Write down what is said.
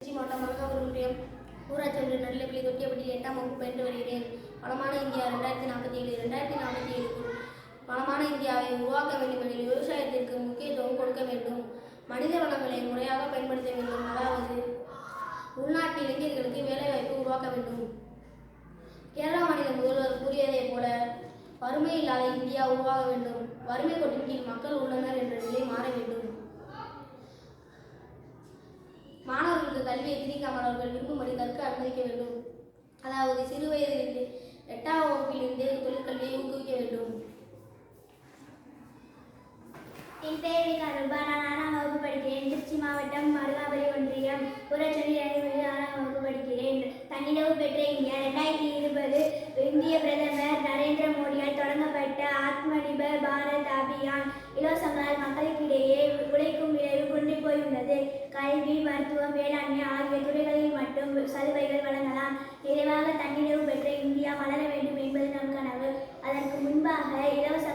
திருச்சி மாவட்டம் மருங்காபுரம் ஒன்றியம் ஊராட்சி ஒன்றிய நடுநிலைப்பள்ளி தொட்டியப்பட்டியில் 8ஆம் வகுப்பு பயின்று வருகிறேன். வளமான இந்தியா 2047 வளமான இந்தியாவை உருவாக்க வேண்டுமெனில் விவசாயத்திற்கு முக்கியத்துவம் கொடுக்க வேண்டும். மனித வளங்களை முறையாக பயன்படுத்த வேண்டும். அதாவது உள்நாட்டு இளைஞர்களுக்கு வேலைவாய்ப்பு உருவாக்க வேண்டும். கேரள மாநில முதல்வர் கூறியதை போல வறுமை இல்லாத இந்தியா உருவாக வேண்டும். வறுமை கோட்டின் கீழ் மக்கள் உள்ளனர் என்ற நிலை மாற வேண்டும். மாணவர்களுக்கு கல்வியை திணிக்காமல் அவர்கள் விரும்பும்படி கற்க அனுமதிக்க வேண்டும். அதாவது சிறு வயதிலிருந்து 8ஆம் வகுப்பிலிருந்தே தொழிற்கல்வியை ஊக்குவிக்க வேண்டும். என் பெயர் ரூபா. நான் 6ஆம் வகுப்பு படிக்கிறேன். திருச்சி மாவட்டம் மருங்காபுரம் ஒன்றியம் ஊராட்சி 6ஆம் வகுப்பு படிக்கிறேன். தன்னிறைவு பெற்ற இந்தியா 2020 இந்திய பிரதமர் நரேந்திர மோடியால் தொடங்கப்பட்ட ஆத்மநிர்பர் பாரத் அபியான் இலவசங்களால் மக்களுக்கிடையே உழைக்கும் விளைவு குன்றி போயுள்ளது. கல்வி, மருத்துவம், வேளாண்மை ஆகிய துறைகளில் மட்டும் சலுகைகள் வழங்கலாம். நிறைவாக தன்னிறைவு பெற்ற இந்தியா வளர வேண்டும் என்பது நம் கனவு. அதற்கு முன்பாக இலவச